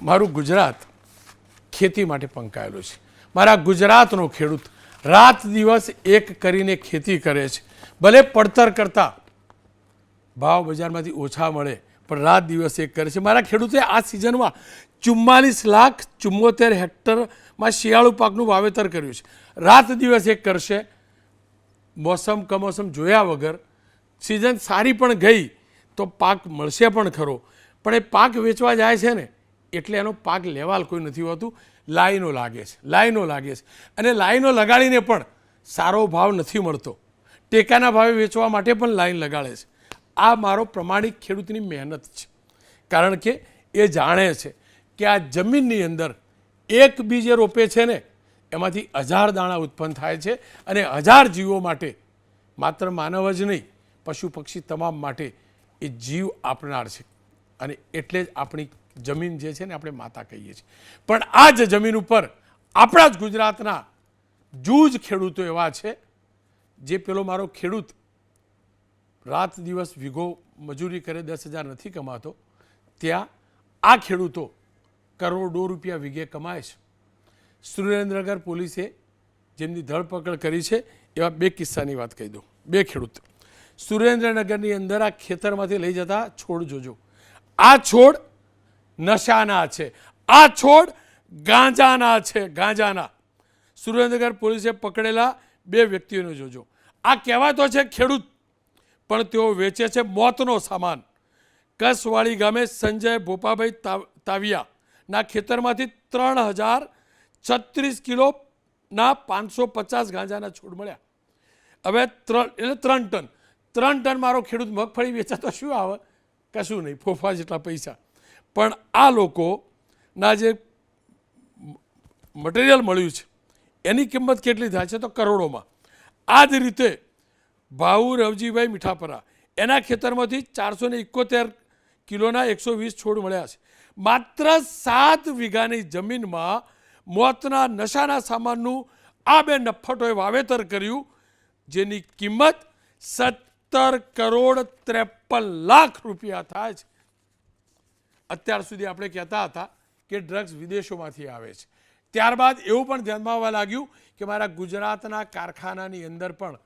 મારું ગુજરાત ખેતી માટે પંકાયેલું છે. મારા ગુજરાતનો ખેડૂત રાત દિવસ એક કરીને ખેતી કરે છે. ભલે પડતર કરતાં ભાવ બજારમાંથી ઓછા મળે પણ રાત દિવસ એક કરે છે. મારા ખેડૂતે આ સિઝનમાં 44,74,000 હેક્ટરમાં શિયાળુ પાકનું વાવેતર કર્યું છે. રાત દિવસ એક કરશે, મોસમ કમોસમ જોયા વગર. સિઝન સારી પણ ગઈ તો પાક મળશે પણ ખરો, પણ એ પાક વેચવા જાય છે ને એટલે એનો પાક લેવાલ કોઈ નથી હોતું. લાઈનો લાગે છે અને લાઈનો લગાડીને પણ સારો ભાવ નથી મળતો. ટેકાના ભાવે વેચવા માટે પણ લાઈન લગાડે છે. આ મારો પ્રમાણિક ખેડૂતની મહેનત છે, કારણ કે એ જાણે છે કે આ જમીનની અંદર એક બીજ એ રોપે છે ને એમાંથી 1000 દાણા ઉત્પન્ન થાય છે અને 1000 જીવો માટે, માત્ર માનવ જ નહીં પશુ પક્ષી તમામ માટે એ જીવ આપનાર છે. અને એટલે જ આપણી જમીન જે છે ને આપણે માતા કહીએ છીએ. પણ આ જ જમીન ઉપર આપણા જ ગુજરાતના જૂજ ખેડૂતો એવા છે જે પેલો મારો ખેડૂત રાત દિવસ વીઘો મજૂરી કરે 10,000 નથી કમાતો, ત્યાં આ ખેડૂતો કરોડો રૂપિયા વીઘે કમાય છે. સુરેન્દ્રનગર પોલીસે જેમની ધરપકડ કરી છે એવા 2 કિસ્સાની વાત કહી દઉં. 2 ખેડૂત સુરેન્દ્રનગરની અંદર આ ખેતરમાંથી લઈ જતા છોડ જોજો. આ છોડ નશાના છે, આ છોડ ગાંજાના છે, ગાંજાના. સુરેન્દ્રનગર પોલીસે પકડેલા 2 વ્યક્તિઓને જોજો. આ કહેવાતો છે ખેડૂત, પણ તેઓ વેચે છે મોતનો સામાન. કસવાડી ગામે સંજય ભોપાભાઈ તાવિયાના ખેતરમાંથી 3036 કિલોના 550 ગાંજાના છોડ મળ્યા. હવે 3 ટન મારો ખેડૂત મગફળી વેચે તો શું આવે? કશું નહીં, ફોફા જેટલા પૈસા. પણ આ લોકોના જે મટીરિયલ મળ્યું છે એની કિંમત કેટલી થાય છે? તો કરોડોમાં. આ જ રીતે ભાઉ રવજીભાઈ મીઠાપરા, એના ખેતરમાંથી 471 કિલોના 120 છોડ મળ્યા છે. માત્ર 7 વીઘાની જમીનમાં મોતના નશાના સામાનનું આ 2 નફ્ફટોએ વાવેતર કર્યું, જેની કિંમત 17,53,00,000 રૂપિયા થાય છે. અત્યાર સુધી આપણે કહેતા હતા કે ડ્રગ્સ વિદેશોમાંથી આવે છે. ત્યારબાદ એવું પણ ધ્યાનમાં આવવા લાગ્યું કે મારા ગુજરાતના કારખાનાની અંદર પણ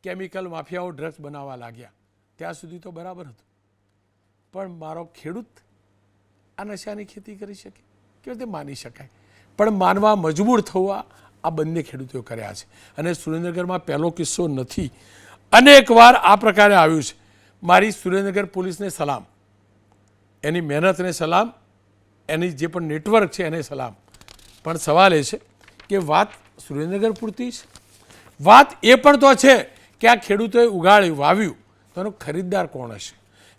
કેમિકલ માફિયાઓ ડ્રગ્સ બનાવવા લાગ્યા. ત્યાં સુધી તો બરાબર હતું, પણ મારો ખેડૂત આ નશાની ખેતી કરી શકે કેવી રીતે માની શકાય? પણ માનવા મજબૂર થવા આ બંને ખેડૂતો કર્યા છે. અને સુરેન્દ્રનગરમાં પહેલો કિસ્સો નથી, અનેક વાર આ પ્રકારે આવ્યું છે. મારી સુરેન્દ્રનગર પોલીસને સલામ, એની મહેનતને સલામ, એની જે પણ નેટવર્ક છે એને સલામ. પણ સવાલ એ છે કે વાત સુરેન્દ્રનગર પૂરતી છે? વાત એ પણ તો છે કે આ ખેડૂતોએ ઉગાડ્યું, વાવ્યું, તો એનો ખરીદદાર કોણ હશે?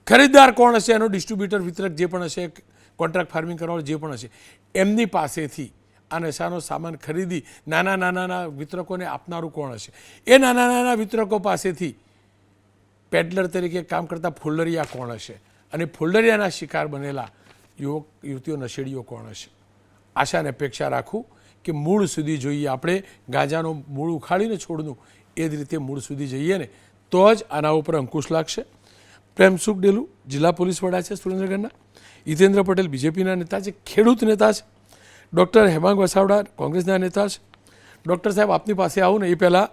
ખરીદદાર કોણ હશે? એનો ડિસ્ટ્રીબ્યુટર, વિતરક જે પણ હશે, કોન્ટ્રાક્ટ ફાર્મિંગ કરવાવાળો જે પણ હશે, એમની પાસેથી આ નશાનો સામાન ખરીદી નાના વિતરકોને આપનારું કોણ હશે? એ નાના વિતરકો પાસેથી પેડલર તરીકે કામ કરતા ફોલ્ડરિયા કોણ હશે? અને ફોલ્ડરિયાના શિકાર બનેલા યુવક યુવતીઓ, નશેડીઓ કોણ હશે? આશા અને અપેક્ષા રાખું કે મૂળ સુધી જોઈએ. આપણે ગાંજાનો મૂળ ઉખાડીને છોડનું, એ જ રીતે મૂળ સુધી જઈએ ને તો જ આના ઉપર અંકુશ લાગશે. પ્રેમસુખ ડેલુ જિલ્લા પોલીસ વડા છે સુરેન્દ્રનગરના, હિતેન્દ્ર પટેલ બીજેપીના નેતા છે, ખેડૂત નેતા છે, ડૉક્ટર હેમાંગ વસાવડા કોંગ્રેસના નેતા છે. ડૉક્ટર સાહેબ, આપની પાસે આવું ને એ પહેલાં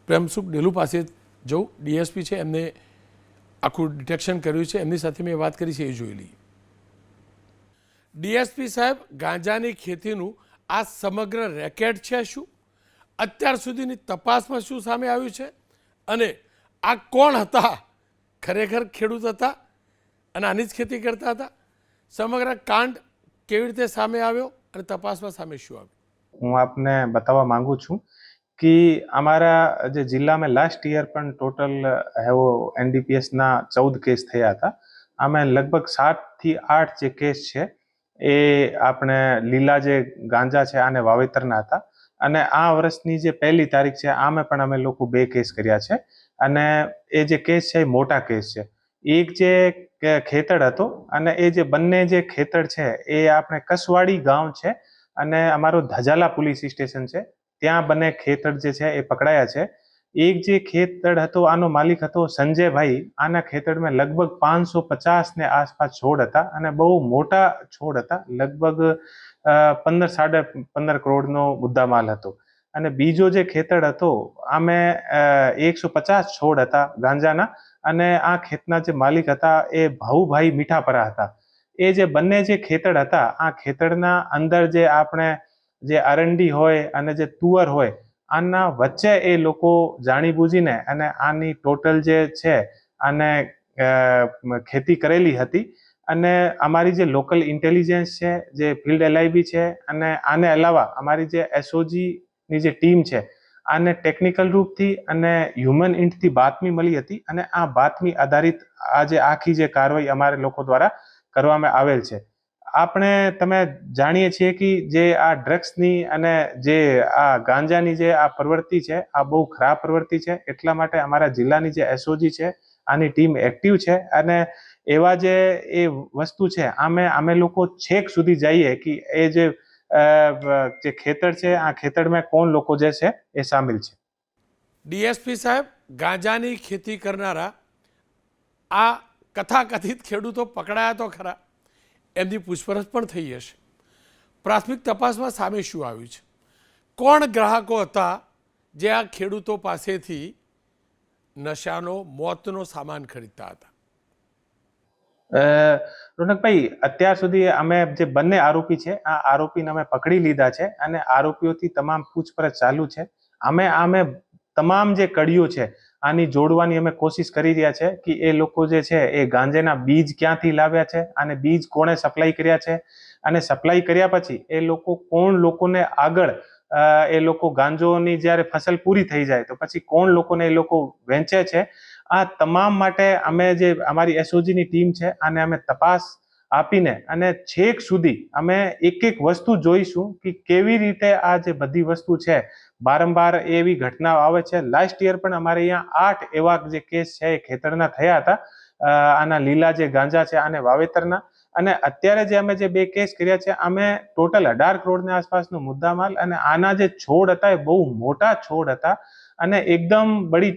પ્રેમસુખ ડેલુ પાસે જવું. ડીએસપી છે, એમને આખું ડિટેક્શન કર્યું છે, એમની સાથે મેં વાત કરી છે, એ જોઈ લઈએ. ડીએસપી સાહેબ, ગાંજાની ખેતીનું આ સમગ્ર રેકેટ છે શું? અત્યાર સુધીની તપાસમાં શું સામે આવ્યું છે? અને આ કોણ હતા? ખરેખર ખેડૂત હતા અને આની જ ખેતી કરતા હતા? સમગ્ર કાંડ કેવી રીતે સામે આવ્યો અને તપાસમાં સામે શું આવ્યું? હું આપને બતાવવા માંગુ છું કે અમારા જે જિલ્લામાં લાસ્ટ યર પણ ટોટલ એવો એનડીપીએસના 14 કેસ થયા હતા. આમાં લગભગ 7 થી 8 જે કેસ છે એ આપણે લીલા જે ગાંજા છે આને વાવેતરના હતા. અને આ વર્ષની જે 1લી તારીખ છે આમાં પણ અમે લોકો 2 કેસ કર્યા છે. અને એ જે કેસ છે એ મોટા કેસ છે. એક જે ખેતર હતો અને એ જે બંને જે ખેતર છે એ આપણે કસવાડી ગામ છે અને અમારો ધજાલા પોલીસ સ્ટેશન છે, ત્યાં બંને ખેતર જે છે એ પકડાયા છે. એક જે ખેતર હતો આનો માલિક હતો સંજયભાઈ. આના ખેતરમાં લગભગ 550 ને આસપાસ છોડ હતા અને બહુ મોટા છોડ હતા. લગભગ 15-15.5 કરોડનો મુદ્દામાલ હતો. અને બીજો જે ખેતર હતો આમે 150 છોડ હતા ગાંજાના. અને આ ખેતના જે માલિક હતા એ ભાઉભાઈ મીઠાપરા હતા. એ જે બંને જે ખેતર હતા આ ખેતરના અંદર જે આપણે જે અરંડી હોય અને જે તુવર હોય આના વચ્ચે એ લોકો જાણીબૂજીને અને આની ટોટલ જે છે આને ખેતી કરેલી હતી. અને અમારી જે લોકલ ઇન્ટેલિજન્સ છે, જે ફિલ્ડ LIB છે, અને આને અલાવા અમારી જે SOG ની જે ટીમ છે આને ટેકનિકલ રૂપથી અને હ્યુમન ઇન્ટથી બાતમી મળી હતી અને આ બાતમી આધારિત આ જે આખી જે કાર્યવાહી અમારે લોકો દ્વારા કરવામાં આવેલ છે. તમે જાણીએ છીએ કે જે આ ડ્રગ્સની અને જે આ ગાંજાની જે આ પ્રવૃત્તિ છે આ બહુ ખરાબ પ્રવૃત્તિ છે. એટલા માટે અમારા જિલ્લાની જે SOG છે આની ટીમ એક્ટિવ છે અને એવા જે એ વસ્તુ છે અમે લોકો છેક સુધી જઈએ કે એ જે ખેતર છે આ ખેતરમાં કોણ લોકો જે છે એ સામેલ છે. DSP સાહેબ, ગાંજાની ખેતી કરનારા આ કથાકથિત ખેડૂતો પકડાયા તો ખરા, એમની પૂછપરછ પણ થઈ હશે. પ્રાથમિક તપાસમાં સામે શું આવ્યું છે? કોણ ગ્રાહકો હતા જે આ ખેડૂતો પાસેથી નશાનો, મોતનો સામાન ખરીદતા હતા? રોનકભાઈ, અત્યાર સુધી અમે જે બંને આરોપી છે આ આરોપીને અમે પકડી લીધા છે અને આરોપીઓથી તમામ પૂછપરછ ચાલુ છે. અમે તમામ જે કડીઓ છે આની જોડવાની અમે કોશિશ કરી રહ્યા છે કે એ લોકો જે છે એ ગાંજાના બીજ ક્યાંથી લાવ્યા છે અને બીજ કોણે સપ્લાય કર્યા છે અને સપ્લાય કર્યા પછી એ લોકો કોણ લોકોને આગળ એ લોકો ગાંજોની જ્યારે ફસલ પૂરી થઈ જાય તો પછી કોણ લોકોને એ લોકો વેચે છે. આ તમામ માટે અમે જે અમારી SOG ની ટીમ છે આને અમે તપાસ આપીને અને છેક સુધી અમે એક એક વસ્તુ જોઈશું કે કેવી રીતે આ જે બધી વસ્તુ છે વારંવાર એવી ઘટનાઓ આવે છે. લાસ્ટ યર પણ અમારે અહીંયા 8 એવા જે કેસ છે એ ખેતરના થયા હતા આના લીલા જે ગાંજા છે આને વાવેતરના. અને અત્યારે જે અમે જે 2 કેસ કર્યા છે અમે ટોટલ 18 કરોડની આસપાસનો મુદ્દામાલ અને આના જે છોડ હતા એ બહુ મોટા છોડ હતા અને એકદમ બડી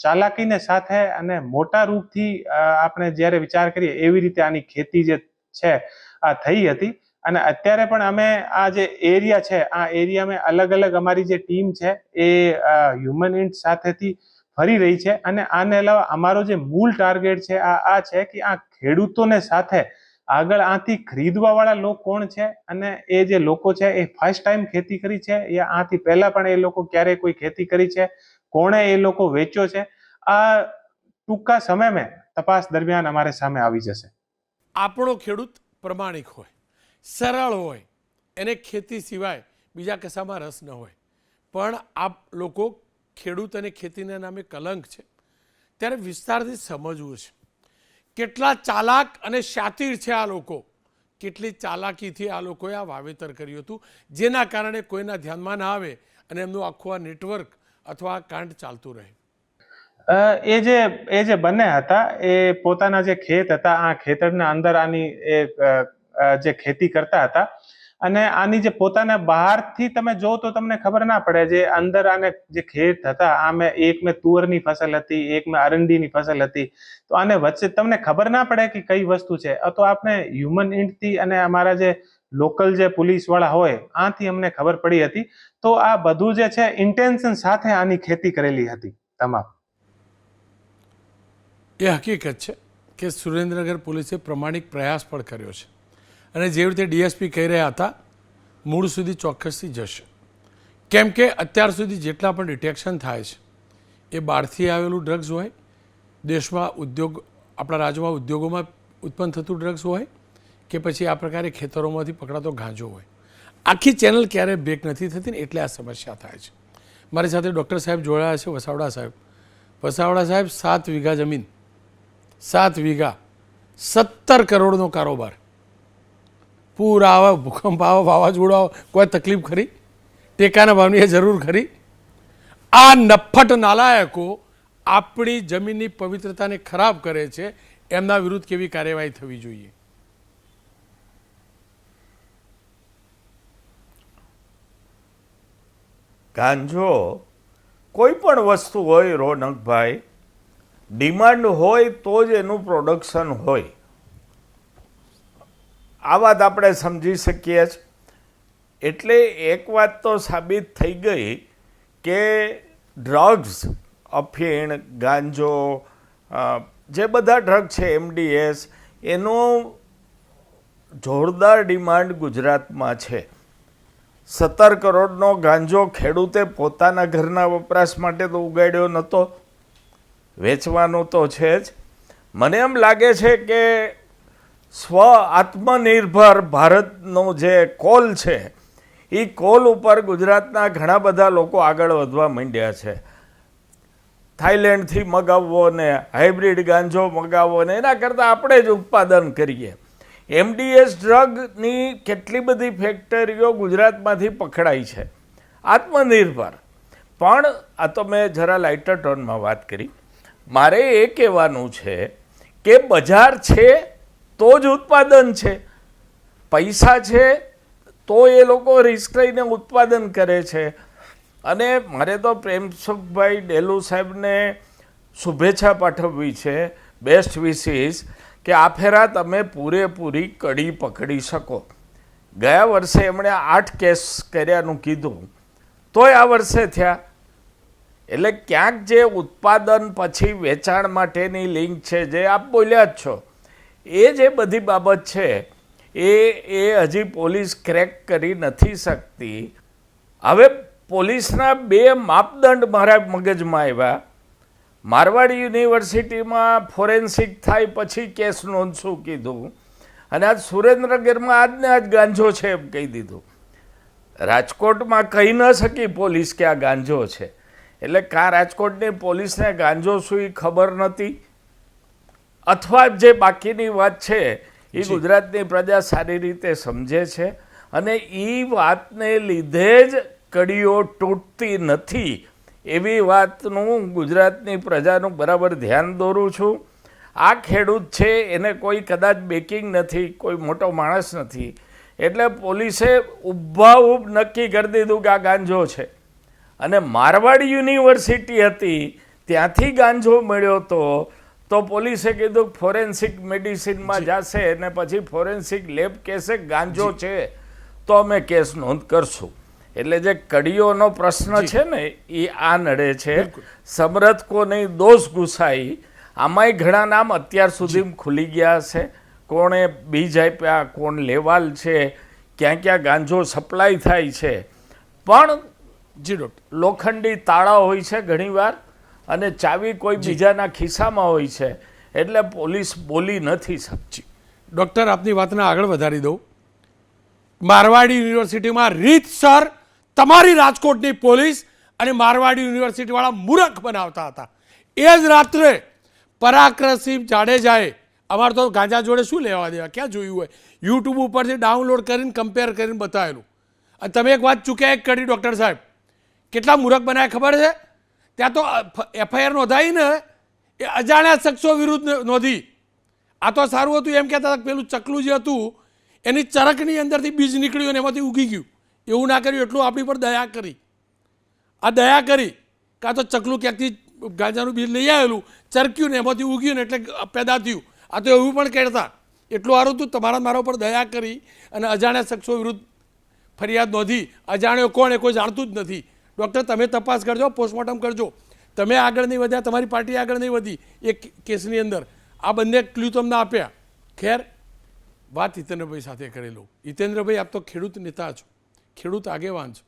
ચાલાકીને સાથે અને મોટા રૂપથી આપણે જ્યારે વિચાર કરીએ એવી રીતે આની ખેતી જે છે આ થઈ હતી. અને અત્યારે પણ અમે આ જે એરિયા છે આ એરિયામાં અલગ અલગ અમારી જે ટીમ છે એ હ્યુમન ઇન્ટ સાથેથી ફરી રહી છે. અને આને અલાવા અમારો જે મૂળ ટાર્ગેટ છે આ છે કે આ ખેડૂતોને સાથે આગળ આથી ખરીદવા વાળા લોકો કોણ છે અને એ જે લોકો છે એ ફર્સ્ટ ટાઈમ ખેતી કરી છે યા આથી પહેલા પણ એ લોકો ક્યારેય કોઈ ખેતી કરી છે, કોણે એ લોકો વેચ્યો છે, આ ટૂંકા સમયમાં તપાસ દરમિયાન અમારે સામે આવી જશે. આપણો ખેડૂત પ્રમાણિક હોય, સરળ હોય, એને ખેતી સિવાય બીજા કશામાં રસ ન હોય, પણ આ લોકો ખેડૂત અને ખેતીના નામે કલંક છે. ત્યારે વિસ્તારથી સમજવું છે કેટલા ચાલાક અને શાતિર છે આ લોકો, કેટલી ચાલાકીથી આ લોકોએ આ વાવેતર કર્યું હતું જેના કારણે કોઈના ધ્યાનમાં ના આવે અને એમનું આખું આ નેટવર્ક અથવા આ કાંડ ચાલતું રહે. એ જે બંને હતા એ પોતાના જે ખેત હતા આ ખેતરના અંદર આની જે ખેતી કરતા હતા અને આની જે પોતાના બહારથી તમે જો તો તમને ખબર ના પડે. જે અંદર આને જે ખેત હતા આમે એક મેં તુવરની ફસલ હતી, એક મેં અરંડીની ફસલ હતી. તો આને વચ્ચે તમને ખબર ના પડે કે કઈ વસ્તુ છે. તો આપણે હ્યુમન ઇન્ટથી અને અમારા જે લોકલ જે પોલીસ વાળા હોય આથી અમને ખબર પડી હતી. તો આ બધું જે છે ઇન્ટેન્શન સાથે આની ખેતી કરેલી હતી તમામ. એ હકીકત છે કે સુરેન્દ્રનગર પોલીસે પ્રમાણિક પ્રયાસ પણ કર્યો છે અને જેવી રીતે DSP કહી રહ્યા હતા મૂળ સુધી ચોક્કસથી જશે. કેમ કે અત્યાર સુધી જેટલા પણ ડિટેક્શન થાય છે એ બહારથી આવેલું ડ્રગ્સ હોય, દેશમાં આપણા રાજ્યમાં ઉદ્યોગોમાં ઉત્પન્ન થતું ડ્રગ્સ હોય કે પછી આ પ્રકારે ખેતરોમાંથી પકડાતો ગાંજો હોય. આખી ચેનલ ક્યારેય બ્રેક નથી થતી ને એટલે આ સમસ્યા થાય છે. મારી સાથે ડૉક્ટર સાહેબ જોડાયા છે, વસાવડા સાહેબ. વસાવડા સાહેબ, 7 વીઘા જમીન, 7 વીઘા, 17 કરોડનો કારોબાર, પૂર આવે, ભૂકંપ આવે, વાવાઝોડું આવે, કોઈ તકલીફ ખરી? ટેકાના ભાવની એ જરૂર ખરી? આ નફ્ફટ નાલાયકો આપણી જમીનની પવિત્રતાને ખરાબ કરે છે, એમના વિરુદ્ધ કેવી કાર્યવાહી થવી જોઈએ? ગાંજો કોઈ પણ વસ્તુ હોય રોનકભાઈ, ડિમાન્ડ હોય તો જ એનું પ્રોડક્શન હોય. આ વાત આપણે સમજી શકીએ છીએ. એટલે એક વાત તો સાબિત થઈ ગઈ કે ડ્રગ્સ, અફીણ, ગાંજો, જે બધા ડ્રગ છે, MDS, એનો જોરદાર ડિમાન્ડ ગુજરાતમાં છે. 17 કરોડનો ગાંજો ખેડૂતે પોતાના ઘરના વપરાશ માટે તો ઉગાડ્યો નહોતો, વેચવાનો તો છે જ. મને એમ લાગે છે કે સ્વ આત્મનિર્ભર ભારતનો જે કોલ છે એ કોલ ઉપર ગુજરાતના ઘણા બધા લોકો આગળ વધવા માંડ્યા છે. થાઈલેન્ડથી મગાવવો ને હાઇબ્રિડ ગાંજો મગાવવો ને એના કરતાં આપણે જ ઉત્પાદન કરીએ. MDS ડ્રગની કેટલી બધી ફેક્ટરીઓ ગુજરાતમાંથી પકડાઈ છે. આત્મનિર્ભર. પણ આ તો મેં જરા લાઇટર ટોનમાં વાત કરી. મારે એ કહેવાનું છે કે બજાર છે તો જ ઉત્પાદન છે. પૈસા છે તો એ લોકો રિસ્ક લઈને ઉત્પાદન કરે છે. અને મારે તો પ્રેમસુખભાઈ ડેલુ સાહેબને શુભેચ્છા પાઠવવી છે, બેસ્ટ વિશિસ, કે આ ફેરા તમે પૂરેપૂરી કડી પકડી શકો. ગયા વર્ષે એમણે 8 કેસ કર્યાનું કીધું, તોય આ વર્ષે થયા. એટલે ક્યાંક જે ઉત્પાદન પછી વેચાણ માટેની લિંક છે, જે આપ બોલ્યા જ છો, એ જે બધી બાબત છે એ હજી પોલીસ ક્રેક કરી નથી શકતી. હવે પોલીસના 2 માપદંડ મારા મગજમાં આવ્યા. મારવાડી યુનિવર્સિટીમાં ફોરેન્સિક થાય પછી કેસ નોંધશું કીધું, અને આજ સુરેન્દ્રનગરમાં આજને આજ ગાંજો છે એમ કહી દીધું. રાજકોટમાં કહી ન શકી પોલીસ કે આ ગાંજો છે. એટલે કાં રાજકોટની પોલીસને ગાંજો શું એ ખબર નથી, અથવા જે બાકીની વાત છે એ ગુજરાતની પ્રજા સારી રીતે સમજે છે, અને એ વાતને લીધે જ કડીઓ તૂટતી નથી. એવી વાતનું ગુજરાતની પ્રજાનું બરાબર ધ્યાન દોરું છું. આ ખેડૂત છે એને કોઈ કદાચ બેકિંગ નથી, કોઈ મોટો માણસ નથી, એટલે પોલીસે ઊભાઊભ નક્કી કરી દીધું કે આ ગાંજો છે. અને મારવાડી યુનિવર્સિટી હતી ત્યાંથી ગાંજો મળ્યો તો પોલીસે કીધું ફોરેન્સિક મેડિસિનમાં જશે અને પછી ફોરેન્સિક લેબ કહેશે ગાંજો છે તો અમે કેસ નોંધ કરશું. એટલે જે કડીઓનો પ્રશ્ન છે ને એ આ નડે છે. સમરથ કો નહીં દોષ ગુસાઈ, આમાંય ઘણા નામ અત્યાર સુધી ખુલી ગયા છે. કોણે બીજ આપ્યા, કોણ લેવાલ છે, ક્યાં ક્યાં ગાંજો સપ્લાય થાય છે. પણ લોખંડી તાળા હોય છે ઘણીવાર, અને ચાવી કોઈ બીજાના ખિસ્સામાં હોય છે, એટલે પોલીસ બોલી નથી શકતી. ડૉક્ટર, આપની વાતને આગળ વધારી દઉં. મારવાડી યુનિવર્સિટીમાં રીતસર તમારી રાજકોટની પોલીસ અને મારવાડી યુનિવર્સિટીવાળા મૂર્ખ બનાવતા હતા. એ જ રાત્રે પરાક્રમસિંહ જાડેજાએ, અમારે તો ગાંજા જોડે શું લેવા દેવા, ક્યાં જોયું હોય, યુટ્યુબ ઉપરથી ડાઉનલોડ કરીને કમ્પેર કરીને બતાવેલું. અને તમે એક વાત ચૂક્યા એક કરી ડૉક્ટર સાહેબ, કેટલા મૂર્ખ બનાવ્યા ખબર છે? ત્યાં તો FIR નોંધાઈ ને એ અજાણ્યા શખ્સો વિરુદ્ધ નોંધી. આ તો સારું હતું એમ કહેતા હતા પેલું ચકલું જે હતું એની ચરકની અંદરથી બીજ નીકળ્યું અને એમાંથી ઉગી ગયું. એવું ના કર્યું, એટલું આપણી પર દયા કરી. આ દયા કરી, કાં તો ચકલું ક્યાંકથી ગાંજાનું બીજ લઈ આવેલું, ચરક્યું ને એમાંથી ઉગ્યું ને એટલે પેદા થયું. આ તો એવું પણ કહેતા. એટલું સારું હતું, તમારા મારા ઉપર દયા કરી અને અજાણ્યા શખ્સો વિરુદ્ધ ફરિયાદ નોંધી. અજાણ્યો કોણ એ કોઈ જાણતું જ નથી. ડૉક્ટર, તમે તપાસ કરજો, પોસ્ટમોર્ટમ કરજો. તમે આગળ નહીં વધ્યા, તમારી પાર્ટી આગળ નહીં વધી એક કેસની અંદર. આ બંને ક્લ્યુ તમને આપ્યા. ખેર, વાત હિતેન્દ્રભાઈ સાથે કરેલું. હિતેન્દ્રભાઈ, આપ તો ખેડૂત નેતા છો, ખેડૂત આગેવાન છો,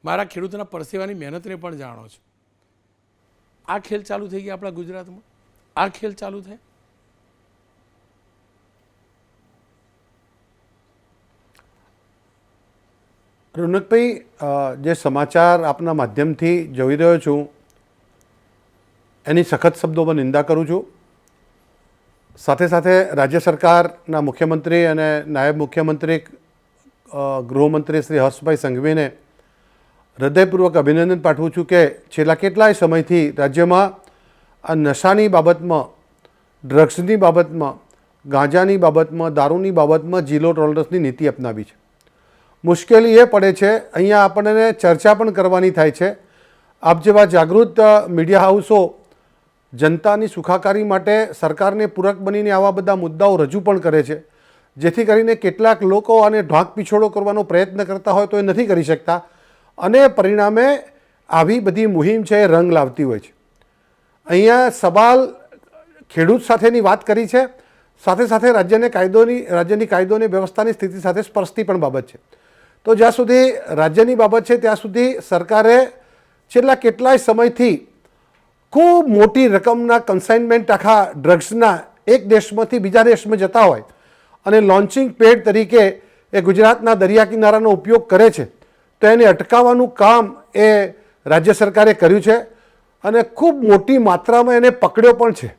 મારા ખેડૂતના પરસેવાની મહેનતને પણ જાણો છો. આ ખેલ ચાલુ થઈ ગયા આપણા ગુજરાતમાં, આ ખેલ ચાલુ થાય. રોનકભાઈ, જે સમાચાર આપના માધ્યમથી જોઈ રહ્યો છું એની સખત શબ્દોમાં નિંદા કરું છું. સાથે સાથે રાજ્ય સરકારના મુખ્યમંત્રી અને નાયબ મુખ્યમંત્રી ગૃહમંત્રી શ્રી હર્ષભાઈ સંઘવીને હૃદયપૂર્વક અભિનંદન પાઠવું છું કે છેલ્લા કેટલાય સમયથી રાજ્યમાં આ નશાની બાબતમાં, ડ્રગ્સની બાબતમાં, ગાંજાની બાબતમાં, દારૂની બાબતમાં ઝીરો ટોલરન્સની નીતિ અપનાવી છે. મુશ્કેલી એ પડે છે, અહીંયા આપણને ચર્ચા પણ કરવાની થાય છે આપ જેવા જાગૃત મીડિયા હાઉસો જનતાની સુખાકારી માટે સરકારને પૂરક બનીને આવા બધા મુદ્દાઓ રજૂ પણ કરે છે, જેથી કરીને કેટલાક લોકો આને ઢાંક પીછોડો કરવાનો પ્રયત્ન કરતા હોય તો એ નથી કરી શકતા અને પરિણામે આવી બધી મુહિમ છે એ રંગ લાવતી હોય છે. અહીંયા સવાલ ખેડૂત સાથેની વાત કરી છે, સાથે સાથે રાજ્યની કાયદોની વ્યવસ્થાની સ્થિતિ સાથે સ્પર્શતી પણ બાબત છે. તો જ્યાં સુધી રાજ્યની બાબત છે ત્યાં સુધી સરકારે છેલ્લા કેટલાય સમયથી ખૂબ મોટી રકમના કન્સાઇનમેન્ટ આખા ડ્રગ્સના એક દેશમાંથી બીજા દેશમાં જતા હોય અને લોન્ચિંગ પેડ તરીકે એ ગુજરાતના દરિયા કિનારાનો ઉપયોગ કરે છે, તો એને અટકાવવાનું કામ એ રાજ્ય સરકારે કર્યું છે અને ખૂબ મોટી માત્રામાં એને પકડ્યો પણ છે.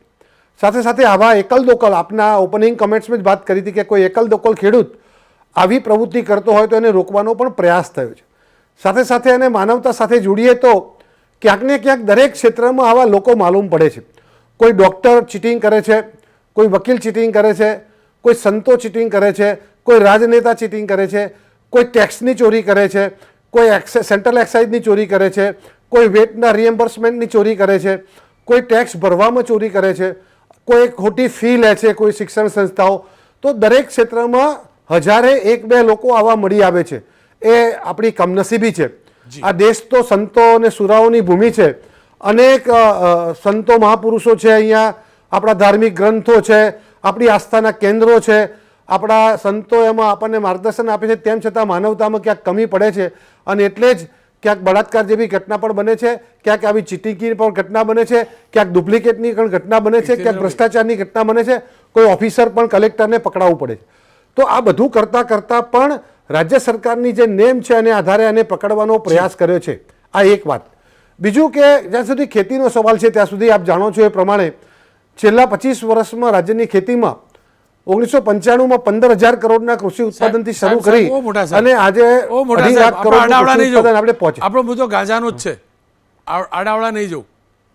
સાથે સાથે આવા એકલ દોકલ, આપના ઓપનિંગ કમેન્ટ્સમાં જ વાત કરી હતી કે કોઈ એકલ દોકલ ખેડૂત આવી પ્રવૃત્તિ કરતો હોય તો એને રોકવાનો પણ પ્રયાસ થયો છે. સાથે સાથે એને માનવતા સાથે જોડીએ તો ક્યાંક ને ક્યાંક દરેક ક્ષેત્રમાં આવા લોકો માલુમ પડે છે. કોઈ ડૉક્ટર ચીટિંગ કરે છે, કોઈ વકીલ ચીટિંગ કરે છે, કોઈ સંતો ચીટિંગ કરે છે, કોઈ રાજનેતા ચીટિંગ કરે છે, કોઈ ટેક્સની ચોરી કરે છે, કોઈ સેન્ટ્રલ એક્સાઇઝની ચોરી કરે છે, કોઈ વેટના રિએમ્બર્સમેન્ટની ચોરી કરે છે, કોઈ ટેક્સ ભરવામાં ચોરી કરે છે, કોઈ ખોટી ફી લે છે, કોઈ શિક્ષણ સંસ્થાઓ. તો દરેક ક્ષેત્રમાં હજારે એક બે લોકો આવા મળી આવે છે. એ આપણી કમનસીબી છે. આ દેશ તો સંતો અને સુરાઓની ભૂમિ છે. અનેક સંતો મહાપુરુષો છે અહીંયા, આપણા ધાર્મિક ગ્રંથો છે, આપણી આસ્થાના કેન્દ્રો છે, આપણા સંતો એમાં આપણને માર્ગદર્શન આપે છે. તેમ છતાં માનવતામાં ક્યાંક કમી પડે છે અને એટલે જ ક્યાંક બળાત્કાર જેવી ઘટના પણ બને છે, ક્યાંક આવી ચીટિંગની પણ ઘટના બને છે, ક્યાંક ડુપ્લિકેટની પણ ઘટના બને છે, ક્યાંક ભ્રષ્ટાચારની ઘટના બને છે, કોઈ ઓફિસર પણ કલેક્ટરને પકડાવવું પડે છે. તો આ બધું કરતાં પણ રાજ્ય સરકારની જે નેમ છે એને આધારે એને પકડવાનો પ્રયાસ કર્યો છે. આ એક વાત. બીજું કે જ્યાં સુધી ખેતીનો સવાલ છે ત્યાં સુધી આપ જાણો છો એ પ્રમાણે છેલ્લા 25 વર્ષમાં રાજ્યની ખેતીમાં 1995માં 15,000 કરોડના કૃષિ ઉત્પાદનથી શરૂ કરી અને આજે 2.5 લાખ કરોડનું કૃષિ ઉત્પાદન આપણે પહોંચે. આપણો મુદ્દો ગાંજાનો જ છે, આડાવડા નહીં જવું.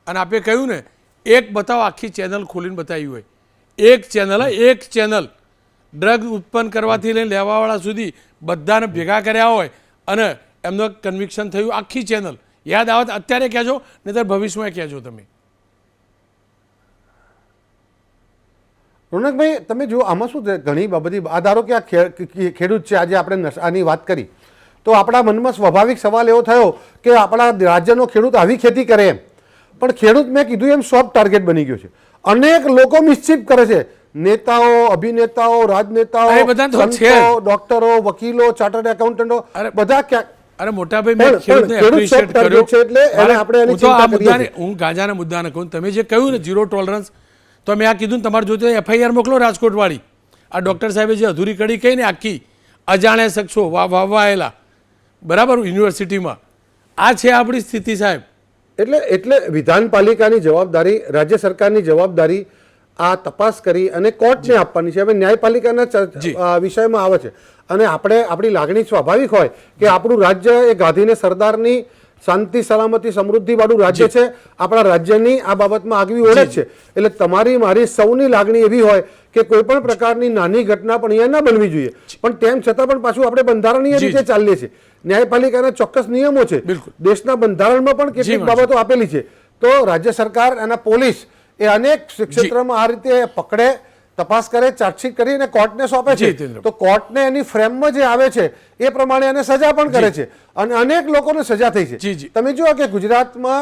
અને આપે કહ્યું ને, એક બતાવો, આખી ચેનલ ખોલીને બતાવી હોય, એક ચેનલ ડ્રગ ઉત્પન્ન કરવાથી લઈને લેવાવાળા સુધી બધાને ભેગા કર્યા હોય અને એમનું કન્વિક્શન થયું, આખી ચેનલ યાદ આવે અત્યારે કહેજો, નહીંતર ભવિષ્યમાં કહેજો. તમે રોનકભાઈ તમે જુઓ, આમાં શું છે, ઘણી બાબતી આ ધારો કે આ ખેડૂત છે, આજે આપણે નશાની વાત કરી તો આપણા મનમાં સ્વાભાવિક સવાલ એવો થયો કે આપણા રાજ્યનો ખેડૂત આવી ખેતી કરે એમ, પણ ખેડૂત મેં કીધું એમ સોફ્ટ ટાર્ગેટ બની ગયો છે. અનેક લોકો મિસચીફ કરે છે, નેતાઓ, અભિનેતાઓ, રાજનેતાઓ, ડોક્ટરો, વકીલો, ચાર્ટર્ડ એકાઉન્ટન્ટો, બધા ક્યાંક. અરે મોટા ભાઈ, મેં ખેડૂતને એપ્રિશિએટ કર્યો છે એટલે એને આપણે એની ચિંતા કરીએ. હું ગાંજાના મુદ્દાને કહું, તમે જે કહ્યું ને ઝીરો ટોલરન્સ, તો મેં આ કીધું તમારે જોઈતું FIR મોકલો રાજકોટ વાળી. આ ડૉક્ટર સાહેબે જે અધૂરી કડી કહી ને આખી, અજાણ્યા શખ્સો વાવાયેલા, બરાબર, યુનિવર્સિટીમાં. આ છે આપણી સ્થિતિ સાહેબ. એટલે વિધાનપાલિકાની જવાબદારી, રાજ્ય સરકારની જવાબદારી આ તપાસ કરી અને કોર્ટને આપવાની છે. હવે ન્યાયપાલિકાના વિષયમાં આવે છે અને આપણી લાગણી સ્વાભાવિક હોય કે આપણું રાજ્ય એ ગાંધીને સરદારની શાંતિ, સલામતી, સમૃદ્ધિ વાળું રાજ્ય છે. આપણા રાજ્યની આ બાબતમાં આગવી ઓળખ છે. એટલે તમારી મારી સૌની લાગણી એવી હોય કે કોઈ પણ પ્રકારની નાની ઘટના પણ અહીંયા ના બનવી જોઈએ. પણ તેમ છતાં પણ પાછું આપણે બંધારણીય રીતે ચાલીએ છીએ. ન્યાયપાલિકાના ચોક્કસ નિયમો છે, દેશના બંધારણમાં પણ કેટલીક બાબતો આપેલી છે. તો રાજ્ય સરકાર અને પોલીસ એ અનેક ક્ષેત્રમાં આ રીતે પકડે, તપાસ કરે, ચાર્જશીટ કરી અને કોર્ટને સોંપે છે. તો કોર્ટને એની ફ્રેમમાં જે આવે છે એ પ્રમાણે એને સજા પણ કરે છે અને અનેક લોકોને સજા થઈ છે. તમે જુઓ કે ગુજરાતમાં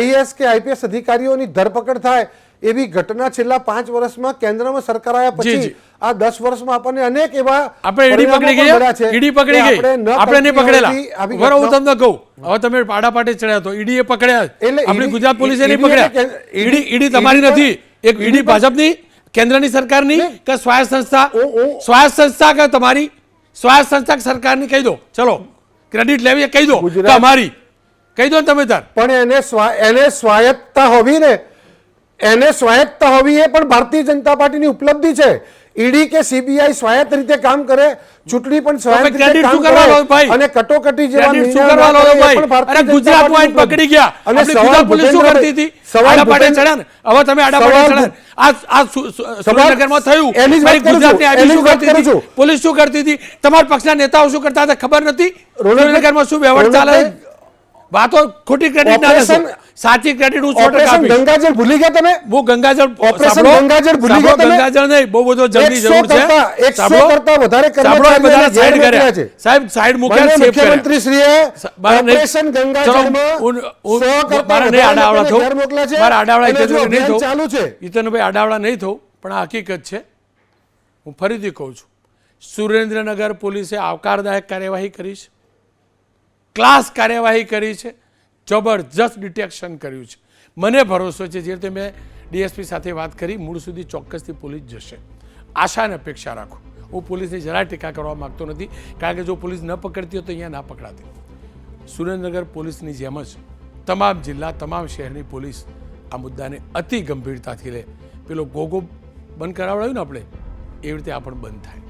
IAS કે IPS અધિકારીઓની ધરપકડ થાય એવી ઘટના છેલ્લા 5 વર્ષમાં કેન્દ્રમાં સરકાર આવ્યા પછી આ 10 વર્ષમાં આપણને અનેક એવા ઈડી પકડી ગઈ, આપણે નહીં પકડેલા. બરાબર, હું તમને કહું, હવે તમે પાડા પાટે ચડ્યા તો ઈડીએ પકડ્યા, આપણી ગુજરાત પોલીસે નહીં પકડ્યા. ઈડી તમારી નથી, એક ઈડી ભાજપની, કેન્દ્રની સરકારની કે સ્વાયત્ત સંસ્થા કે તમારી સ્વાયત્ત સંસ્થા સરકારની કહી દો, ચલો ક્રેડિટ લેવી કહી દો, અમારી કહી દો તમે તાર. પણ એને સ્વાયત્તતા હોવી ને, એને સ્વાયત્તતા હોવી એ પણ ભારતીય જનતા પાર્ટીની ઉપલબ્ધિ છે. ઈડી કે CBI સ્વાયત્ત રીતે કામ કરે, ચૂંટણી પણ સ્વાયત્ત રીતે કામ કરે અને કટોકટી જેવા નિર્ણય ગુજરાતમાં પકડી ગયા અને ગુજરાત પોલીસ શું કરતી હતી? આડા પાડે ચડ્યા ને, હવે તમે આડા પાડે ચડ્યા. આ સુરેન્દ્રનગરમાં થયું, ગુજરાતની આર્મી શું કરતી હતી, પોલીસ શું કરતી હતી, તમારા પક્ષના નેતાઓ શું કરતા હતા ખબર નથી? સુરેન્દ્રનગરમાં શું વ્યવહાર ચાલે? વાતો ખોટી ક્રેડિટ ના લેશો. ઓપરેશન- સાચી ક્રેડિટ હું 100% ઓપરેશન આપીશ. ગંગાજળ ભૂલી ગયા તમે? હું ગંગાજળ ઓપરેશન સાંભળો, ગંગાજળ ભૂલી ગયા સાંભળો, તમે? ગંગાજળ નહીં, બહુ બધો જલ્દી 100 જરૂર છે. કરતા- 100 સાંભળો, કરતા વધારે સાંભળો, એ બધાને કર્મચારીઓને સાઈડ જેલ કર્યા. મોકલ્યા છે. સાહેબ સાઈડ મૂક્યા, માનનીય સેફ કર્યા. મુખ્યમંત્રીશ્રીએ મારે નહીં- ઓપરેશન ચલો, ગંગાજળમાં હું- 100 કરતા મારે નહીં વધારે આડાવડા લોકોને થવું. ઘેર મોકલ્યા છે. મારે આડાવડા અને હિતેન્દ્રભાઈ હજુ નહીં અભિયાન થવું. ચાલુ છે. હિતેન્દ્રભાઈ આડાવડા નહીં થવું, પણ આ હકીકત છે. હું ફરીથી કહું છું, સુરેન્દ્રનગર પોલીસે આવકારદાયક કાર્યવાહી કરી છે, ક્લાસ કાર્યવાહી કરી છે, જબરજસ્ત ડિટેક્શન કર્યું છે. મને ભરોસો છે, જે રીતે મેં ડીએસપી સાથે વાત કરી, મૂળ સુધી ચોક્કસથી પોલીસ જશે. આશા અને અપેક્ષા રાખો. હું પોલીસની જરાય ટીકા કરવા માગતો નથી, કારણ કે જો પોલીસ ન પકડતી હોય તો અહીંયા ના પકડાતી. સુરેન્દ્રનગર પોલીસની જેમ જ તમામ જિલ્લા, તમામ શહેરની પોલીસ આ મુદ્દાને અતિ ગંભીરતાથી લે. પેલો ગોગો બંધ કરાવડાવ્યું ને આપણે, એવી રીતે આ પણ બંધ થાય.